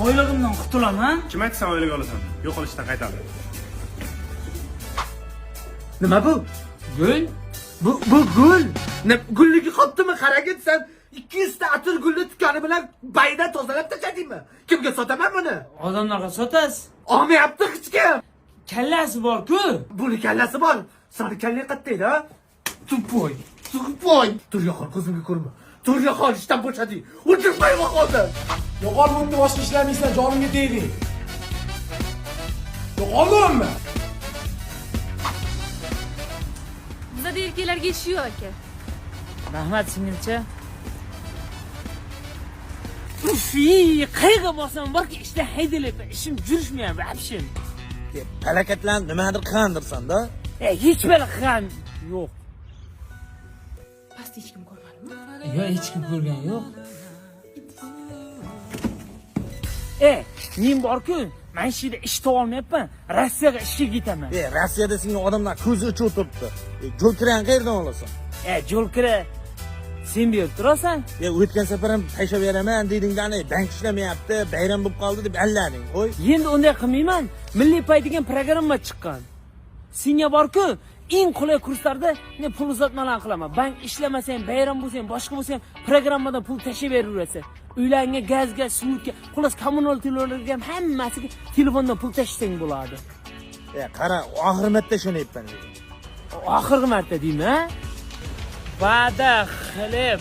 oylig'imdan qutulaman. Kim aytsa oylik olasan? Yo'qolishdan qaytardi. Nima bu? Gul? Bu gul. Ne gulligi qoptimi? Qaragin sen 200 ta atir gulni tukani bilan baydan tozalab tashladingmi? Kimga sotaman buni? Odamlarga sotasiz. Olmayapti hech kim. Kallasi bor-ku. Buni kallasi bor. Seni kallang qattaydi, ha? Tupoy. Tur yo'qol, ko'zimga ko'rma. Tur yo'qol, ishdan bo'shading. O'tirmayman hozir. Yo'qol bunga boshqa ishlamaysan, jonimga tegding. Yo'qolmi? Bizda erkaklarga ish yo'q aka. Rahmat singilcha. Ufi, qayerga borsam borki ishda haydalayapman. Ishim yurishmayapti, abshim. Harakatlanib nimadir qilgandirsan-da. Hech bir ham yo'q. Pastda hech kim ko'rmadimi? Yo'q, hech kim ko'rgan yo'q. Men bor-ku, men shu yerda ish topolmayapman. Rossiyaga ishga ketaman. Rossiyada senga odamlar ko'zi uchib o'tiribdi. Jo'lkiran qayerdan olasan? Jo'lkira sen berib turasan. O'tgan safar ham tashlab beraman dedingdan, bank ishlamayapti, bayram bo'lib qoldi deb allading. Qo'y. Endi unday qilmayman. Milliy pay degan programma chiqqan. Senga bor-ku, eng qulay kurslarda men pul uzatmalar qilaman. Bank ishlamasa ham, bayram bo'lsa ham, boshqa bo'lsa ham programmadan pul tashib beraverasiz. Uylarga, gazga, suvga, xullas kommunal to'lovlarga ham hammasiga telefondan pul tashlasang bo'ladi. Qara, oxir marta ishonyapman. Oxirgi marta deymi? Va'da qilib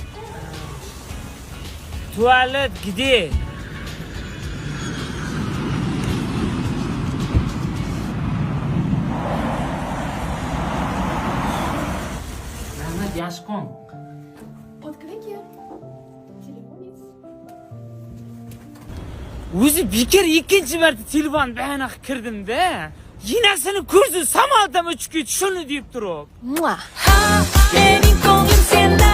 tualet где? Rahmat, Yashqon. Откройте. Telefon есть. O'zi bekor ikkinchi marta telefon bayana kirdim-da. Yinasini ko'rdim, samodan uchib ketdi, shuni deb turib. Benim ko'nglim senda.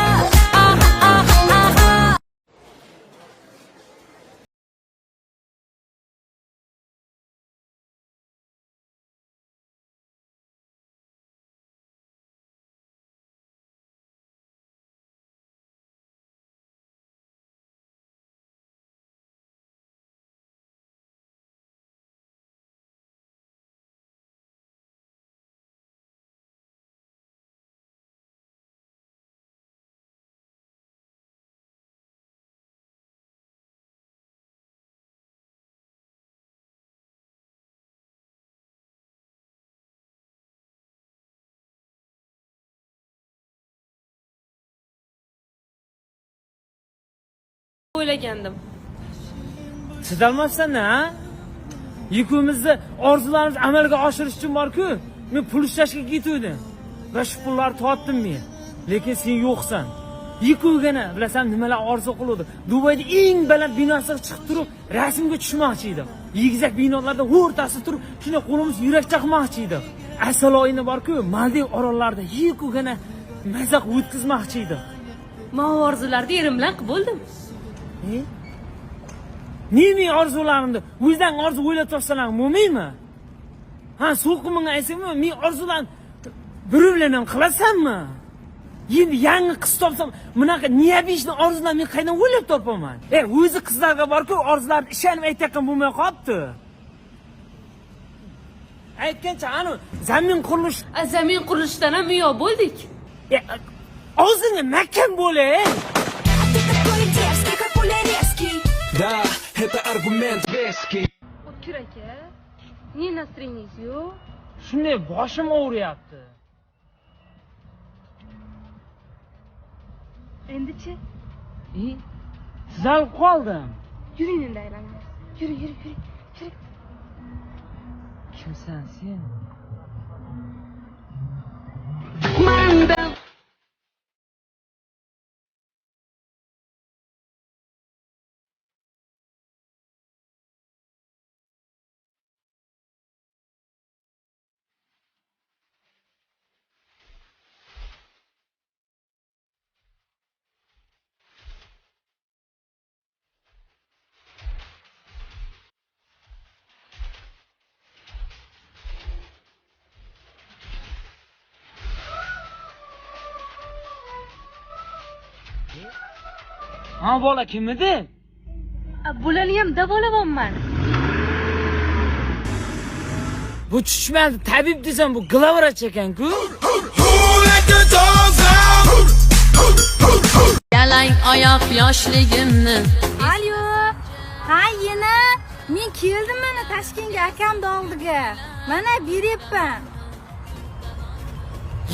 O'ylagandim. Chidolmasdan-a? Yukimizni, orzularimizni amalga oshirish uchun bor-ku, men pul ishlashga ketdim. Va shu pullarni topdim men. Lekin sen yo'qsan. Yukugina, bilasan nimalar orzu qiluvdi. Dubayda eng baland binosiga chiqib turib, rasmga tushmoqchi edim. Yigizak binolarda o'rtasida turib, shunday qo'limiz yurak chaqmoqchi edim. Asal oyini bor-ku, Maldiv orollarida yukugina mazaq o'tkazmoqchi edim. Men orzularni erim bilan qilib bo'ldim. Mening orzularimni o'zdan orzu o'ylab topsalar bo'lmaymi? Ha, so'qimingga aytsangmi, men orzularni bir bilan ham qilasanmi? Endi yangi qiz topsam, bunaqa niyabishni orzularni men qaydan o'ylab topaman? O'zi qizlarga bor-ku, orzularni ishonib aytayotgan bo'lmay qolibdi. Aytgancha, ana zamin qurilishdan ham yo'q bo'ldik. O'zingga makkan bo'l-ey. Да, это аргумент веский. O'tkir aka, ne настроениеңiz yo'q? Shunday boshim og'riyapti. Endi-chi? Tuzalib qoldim. Yuring endi aylanamiz. Yuri. Kimsan sen? Ha bola kim edi? Bularni ham davolamayapman. Bu tushmadi tabib desam bu glavrach ekan-ku. Yalang oyoq yoshligimni. Alo. Ha, yana men keldim mana Toshkentga akamning oldiga. Mana beryapman.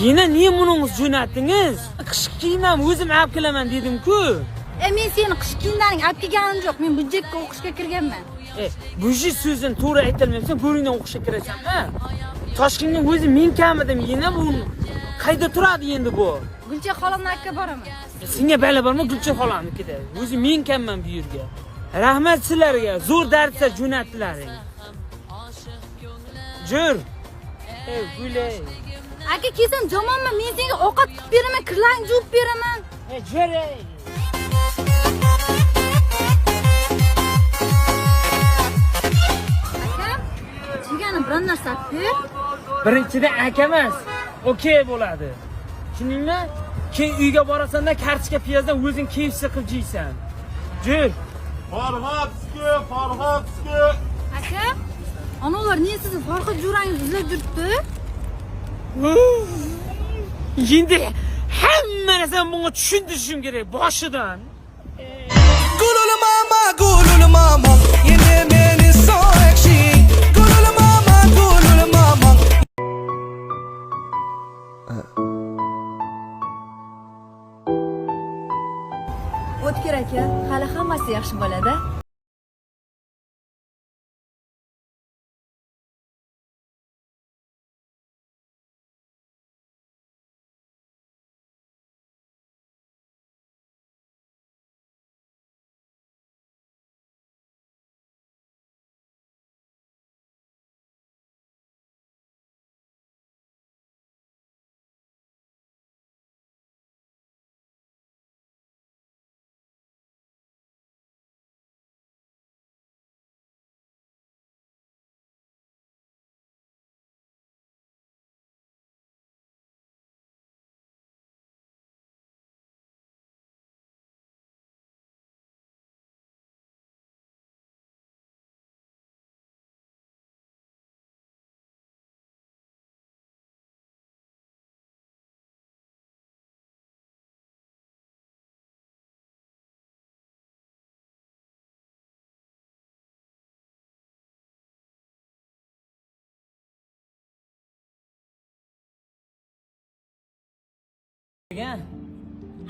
Yine niye buningiz jo'natdingiz? Qish kiyimam o'zim olib kelaman dedim-ku. Men seni qish kiyimlaring olib kelganim yo'q. Men budjetga o'qishga kirganman. Bu so'zini to'g'ri aytolmaysan, bo'ringdan o'qishga kirasanmi? Toshkentning o'zi men kamidim, yana bu qayda turadi endi bu? Gulcha xolamning aka boraman. Senga bala bormi Gulcha xolamnikida? O'zi men kamman bu yerga. Rahmat sizlarga, zo'r darslar jo'natdilaring. Jur. Gulay. Aka kelsam jomonman, men senga ovqat qilib beraman, kirlaringni yuvib beraman. Jur. Aka, chegani biron narsa ber. Birinchidan aka emas, okey bo'ladi. Tushundingmi? Keyin uyga borasan-da kartoshka piyozdan o'zing keyfsi qilib jiysan. Jur. Farhod. Aka, onalar niye sizni Farhod jo'rangiz izlab yuribdi? Endi hamma narsani bunga tushuntirishim kerak boshidan. Gululu mama, yine meni so ekşi. Gululu mama. O'tkir aka, hali hammasi yaxshi bo'ladi.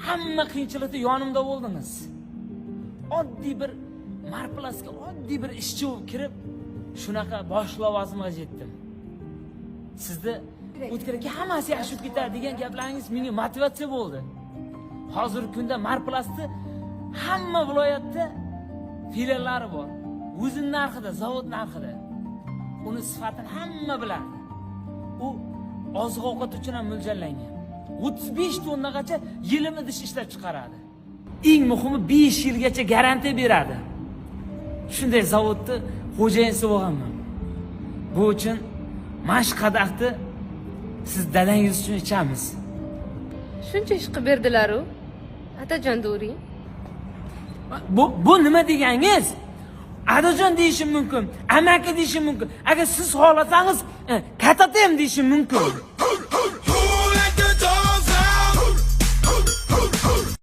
Hamma qiyinchilikda yonimda bo'ldingiz. Oddiy bir marplasga oddiy bir ishchi bo'lib kirib, shunaqa bosh lavozimga yetdim. Sizni o'tkir aka hammasi yaxshi o'tib ketadi degan gaplaringiz menga motivatsiya bo'ldi. Hozirgi kunda marplasni hamma viloyatda filiallari bor. O'zin narxida, zavod narxida. Uni sifatini hamma biladi. U oziq-ovqat uchun ham mo'ljallangan. 35 tonnagacha yilimi-ish ishlab chiqaradi. Eng muhimi 5 yilgacha garantiya beradi. Shunday zavodni xo'jayinisi bo'lganman. Bu uchun mash qadaqni siz dadangiz uchun ichamiz. Shuncha ish qilib berdilar-ku. Atajon do'ring. Bu nima deganingiz? Adajon deyishim mumkin, amaki deyishim mumkin. Agar siz xohlasangiz, katatayam deyishim mumkin.